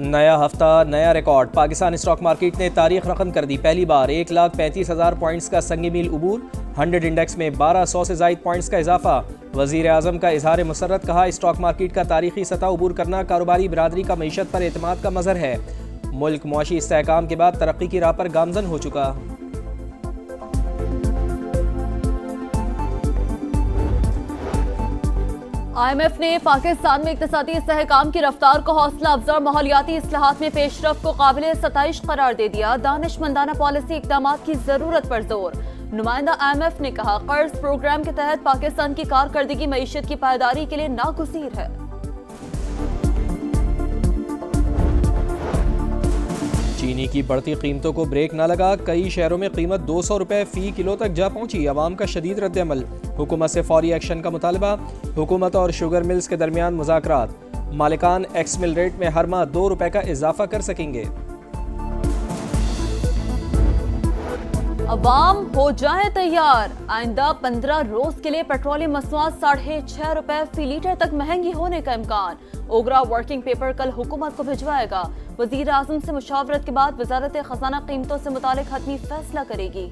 नया हफ्ता नया रिकॉर्ड। पाकिस्तान स्टॉक मार्केट ने तारीख रकम कर दी। पहली बार 1,35,000 पॉइंट्स का संग मील उबूर। 100 इंडेक्स में 1200 से ज़ायद पॉइंट्स का इजाफा। वज़ीर आज़म का इजहार मसरत। कहा, स्टॉक मार्केट का तारीखी सतह उबूर करना कारोबारी बिरादरी का मईशत पर एतमाद का मज़हर है। मुल्क मुआशी इस्तेहकाम के बाद तरक्की की राह पर गामजन हो चुका। IMF ने पाकिस्तान में इक़्तिसादी इस्तेहकाम की रफ्तार को हौसला अफजा और माहौलियाती इस्लाहात में पेशरफ को काबिल सताइश करार दे दिया। दानिशमंदाना पॉलिसी इक़दामात की जरूरत पर जोर। नुमाइंदा IMF ने कहा, कर्ज प्रोग्राम के तहत पाकिस्तान की कारकर्दगी मईशत की पायदारी के लिए नागुज़ीर है। चीनी की बढ़ती कीमतों को ब्रेक न लगा। कई शहरों में कीमत 200 रुपए फी किलो तक जा पहुंची। अवाम का शदीद रद्द-ए-अमल। हुकूमत से फौरी एक्शन का मुतालबा। हुकूमत और शुगर मिल्स के दरमियान मुज़ाकरात। मालिकान एक्स मिल रेट में हर माह 2 रुपए का इजाफा कर सकेंगे। अवाम हो जाए तैयार। आइंदा 15 रोज के लिए पेट्रोलियम मसनूआत 6.5 रुपए फी लीटर तक महंगी होने का इम्कान। ओगरा वर्किंग पेपर कल हुकूमत को भिजवाएगा। वजीर आज़म से मुशावरत के बाद वजारत खजाना कीमतों से मुतालिक हतमी फैसला करेगी।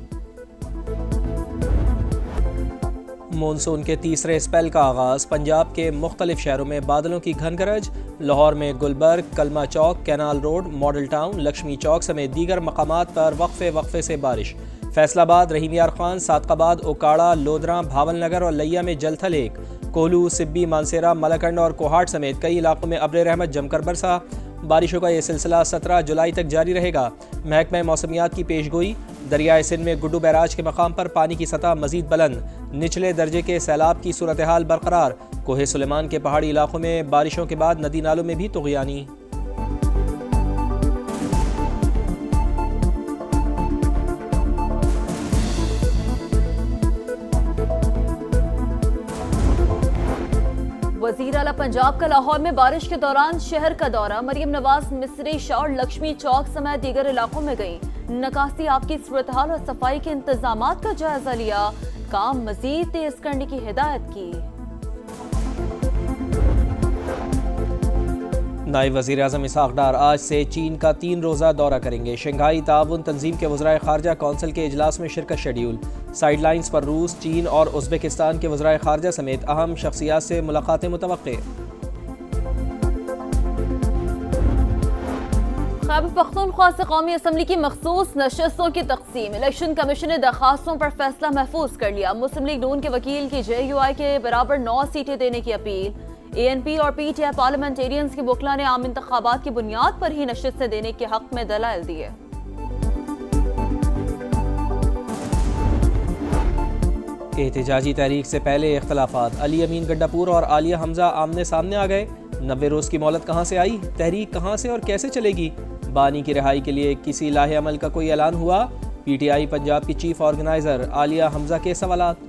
मानसून के तीसरे स्पेल का आगाज। पंजाब के मुख्तलिफ शहरों में बादलों की घन गरज। लाहौर में Gulberg, Kalma Chowk, Canal Road, Model Town, Laxmi Chowk समेत दीगर मकामात पर वक्फे से बारिश। फैसलाबाद, रहीम यार खान, सादकाबाद, ओकाड़ा, लोधरा, भावल नगर और लिया में जलथल एक। कोहलू, सिब्बी, मानसेरा, मलकंड और कोहाट समेत कई इलाकों में अब्र रहमत जमकर बरसा। बारिशों का यह सिलसिला 17 जुलाई तक जारी रहेगा। महकमा मौसमियात की पेशगोई। दरियाए सिंध में गुड्डू बैराज के मकाम पर पानी की सतह मजीद बुलंद। निचले दर्जे के सैलाब की सूरत हाल बरकरार। कोहे सुलेमान के पहाड़ी इलाकों में बारिशों के बाद नदी नालों में भी तुग़यानी। वज़ीर आला पंजाब का लाहौर में बारिश के दौरान शहर का दौरा। मरियम नवाज मिस्री शाह और लक्ष्मी चौक समेत दीगर इलाकों में गई। नकासी आपकी सूरत हाल और सफाई के इंतजामात का जायजा लिया। काम मजीद तेज करने की हिदायत की। नायब वज़ीर आज़म इसहाक़ डार आज से चीन का 3 रोज़ा दौरा करेंगे। शंघाई ताउन तंजीम के वज़राए ख़ारजा कौंसिल के इजलास में शिरकत शेड्यूल। साइडलाइंस पर रूस, चीन और उज़्बेकिस्तान के वज़राए ख़ारजा समेत अहम शख्सियात से मुलाकातें मुतवक्के। खैबर पख्तूनख्वा से कौमी असम्बली की मखसूस नशस्तों की तक़सीम। इलेक्शन कमीशन ने दरखास्तों पर फैसला महफूज कर लिया। मुस्लिम लीग नून के वकील की JUI के बराबर 9 सीटें देने की अपील। ANP और PTI पार्लियामेंटेरियंस की वकला ने आम इंतखाबात की बुनियाद पर ही नशिस्तें देने के हक में दलाइल दिए। एहतजाजी तहरीक से पहले इख्तलाफात। अली अमीन गड्डापुर और आलिया हमजा आमने सामने आ गए। 90 रोज़ की मोहलत कहाँ से आई? तहरीक कहाँ से और कैसे चलेगी? बानी की रिहाई के लिए किसी लाहे अमल का कोई ऐलान हुआ? PTI पंजाब की चीफ ऑर्गेनाइजर आलिया हमजा के सवालात।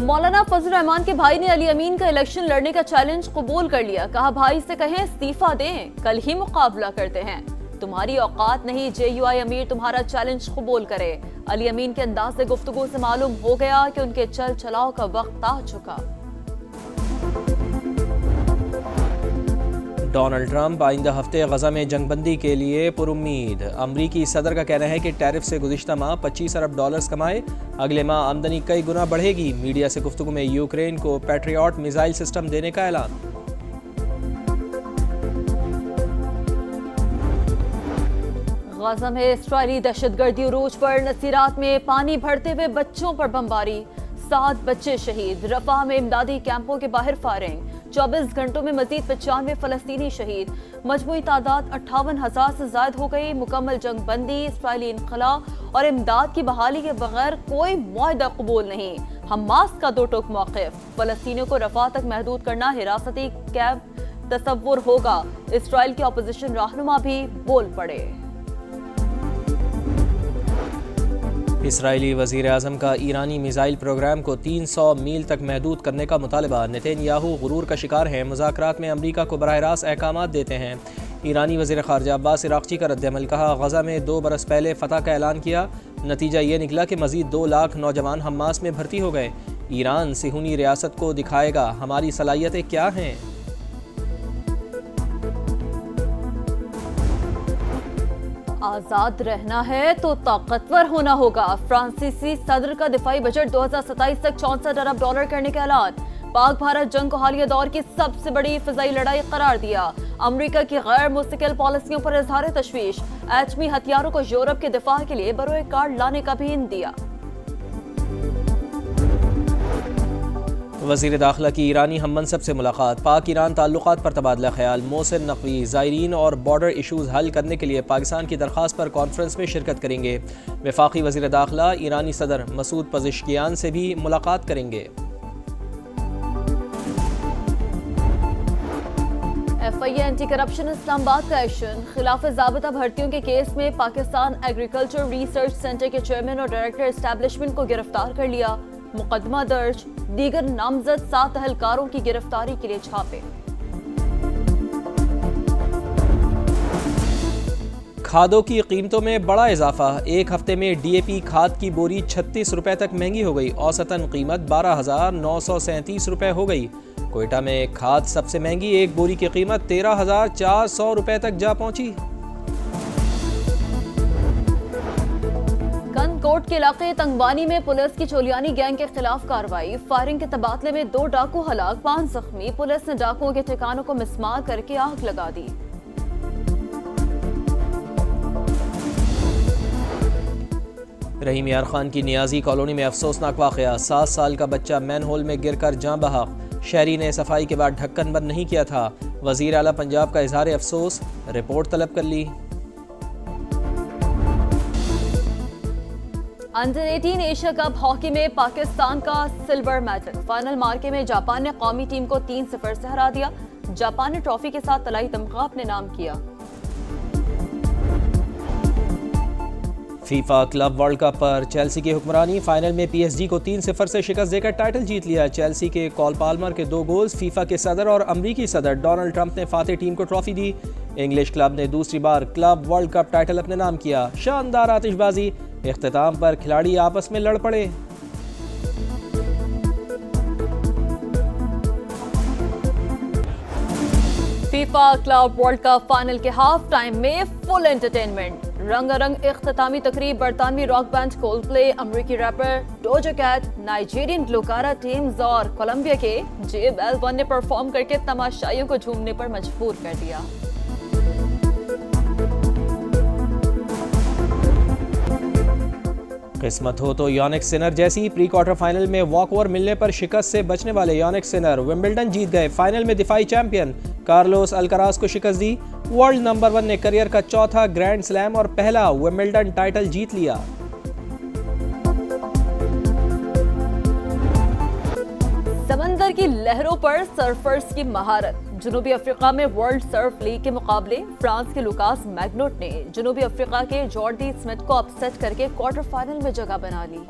मौलाना फजल रहमान के भाई ने अली अमीन का इलेक्शन लड़ने का चैलेंज कबूल कर लिया। कहा, भाई से कहें इस्तीफा दें, कल ही मुकाबला करते हैं। तुम्हारी औकात नहीं JUI अमीर तुम्हारा चैलेंज कबूल करे। अली अमीन के अंदाज़े गुफ्तगू से मालूम हो गया कि उनके चल चलाओ का वक्त आ चुका। डोनाल्ड ट्रंप आइंदा हफ्ते गजा में जंगबंदी के लिए पुरुम्मीद। अमरीकी सदर का कहना है कि टैरिफ से गुज़िश्ता माह $25 अरब कमाए। अगले माह आमदनी कई गुना बढ़ेगी। मीडिया से गुफ्तगू में यूक्रेन को पैट्रियट मिसाइल सिस्टम देने का ऐलान। गजा में इस्राईली दहशतगर्दी उरूज पर। नसीरात में पानी भरते हुए बच्चों पर बमबारी। 7 बच्चे शहीद। रफा में इमदादी कैंपों के बाहर फायरिंग। 24 घंटों में मजीद 95 फलस्तीनी शहीद। मजमूई तादाद 58,000 से ज्यादा हो गई। मुकम्मल जंग बंदी, इस्राईली इनखला और इमदाद की बहाली के बगैर कोई मुआहदा कबूल नहीं। हमास का 2 टोक मौक़िफ़। फलस्तीनियों को रफा तक महदूद करना हिरासती कैंप तसव्वुर होगा। इसराइल के अपोजिशन रहनुमा भी बोल पड़े। इसराइली वज़ीर आज़म का ईरानी मिसाइल प्रोग्राम को 300 मील तक महदूद करने का मुतालबा। नेतन्याहू गुरूर का शिकार है। मुज़ाकरात में अमरीका को बराह रास्त अहकामात देते हैं। ईरानी वज़ीर ख़ारजा अब्बास इराक़ची का रद्द-ए-अमल। कहा, गज़ा में 2 बरस पहले फ़तह का ऐलान किया। नतीजा ये निकला कि मज़ीद 2 लाख नौजवान हमास में भर्ती हो गए। ईरान सिहूनी रियासत को दिखाएगा हमारी सलाहियतें क्या हैं। आजाद रहना है तो ताकतवर होना होगा। फ्रांसीसी सदर का दिफाई बजट 2027 तक 64 अरब डॉलर करने का ऐलान। पाक भारत जंग को हालिया दौर की सबसे बड़ी फिजाई लड़ाई करार दिया। अमेरिका की गैर मुस्तकिल पॉलिसियों पर इजहार तशवीश। एटमी हथियारों को यूरोप के दिफा के लिए बरोए कार्ड लाने का भी हिंट दिया। वज़ीर दाखिला की ईरानी हम मनसब से मुलाकात। पाक ईरान ताल्लुकात पर तबादला ख्याल। मोहसिन नकवी ज़ायरीन और बॉर्डर इशूज़ हल करने के लिए पाकिस्तान की दरख्वास्त पर कॉन्फ्रेंस में शिरकत करेंगे। वफाकी वज़ीर दाखिला ईरानी सदर मसूद पज़ेश्कियान से भी मुलाकात करेंगे। FIA एंटी करप्शन इस्लामाबाद का एक्शन। खिलाफ ज़ाबिता भर्तियों के केस में पाकिस्तान एग्रीकल्चर रिसर्च सेंटर के चेयरमैन और डायरेक्टर एस्टैब्लिशमेंट को गिरफ्तार कर लिया। मुकदमा दर्ज। दीगर नामजद 7 अहलकारों की गिरफ्तारी के लिए छापे। खादों की कीमतों में बड़ा इजाफा। एक हफ्ते में DAP खाद की बोरी 36 रुपए तक महंगी हो गई। औसतन कीमत 12,937 रुपए हो गई। कोयटा में खाद सबसे महंगी। एक बोरी की कीमत 13,400 रुपए तक जा पहुंची। कोट के इलाके तंगवानी में पुलिस की चोलियानी गैंग के खिलाफ कार्रवाई। फायरिंग के तबादले में 2 डाकू हलाक, 5 जख्मी। पुलिस ने डाकुओं के ठिकानों को मिसमार करके आग लगा दी। रहीम यार खान की नियाजी कॉलोनी में अफसोसनाक वाकया। 7 साल का बच्चा मैनहोल में गिरकर जाँ बहक। शहरी ने सफाई के बाद ढक्कन बंद नहीं किया था। वजीर आला पंजाब का इजहार अफसोस। रिपोर्ट तलब कर ली। अंडर 18 एशिया कप हॉकी में पाकिस्तान का सिल्वर मेडल। फाइनल मार्के में जापान ने कौमी टीम को 3-0 से हरा दिया। जापान ने ट्रॉफी के साथ तलाई तमगा अपने नाम किया। फीफा क्लब वर्ल्ड कप पर चेल्सी की हुक्मरानी। फाइनल में PSG को 3-0 से शिकस्त देकर टाइटल जीत लिया। चेल्सी के कॉल पाल्मर के 2 गोल्स। फीफा के सदर और अमरीकी सदर डोनाल्ड ट्रंप ने फाते टीम को ट्रॉफी दी। इंग्लिश क्लब ने दूसरी बार क्लब वर्ल्ड कप टाइटल अपने नाम किया। शानदार आतिशबाजी। इख्तिताम पर खिलाड़ी आपस में लड़ पड़े। FIFA club world cup final के हाफ टाइम में फुल एंटरटेनमेंट। रंगारंग इख्तितामी तकरीब। बरतानवी रॉक बैंड कोल्डप्ले, अमरीकी रैपर डोजा कैट, नाइजीरियन ग्लूकारा टीम्स और कोलंबिया के JBL1 ने परफॉर्म करके तमाशाइयों को झूमने पर मजबूर कर दिया। किस्मत हो तो योनिक सिनर जैसी। प्री क्वार्टर फाइनल में वॉकओवर मिलने पर शिकस्त से बचने वाले योनिक सिनर विंबलडन जीत गए। फाइनल में दिफाई चैंपियन कार्लोस अल्कराज को शिकस्त दी। वर्ल्ड नंबर 1 ने करियर का चौथा ग्रैंड स्लैम और पहला विंबलडन टाइटल जीत लिया। समंदर की लहरों पर सर्फर्स की महारत। जनूबी अफ्रीका में वर्ल्ड सर्फ लीग के मुकाबले फ्रांस के लुकास मैग्नोट ने जनूबी अफ्रीका के जॉर्डी स्मिथ को अपसेट करके क्वार्टर फाइनल में जगह बना ली।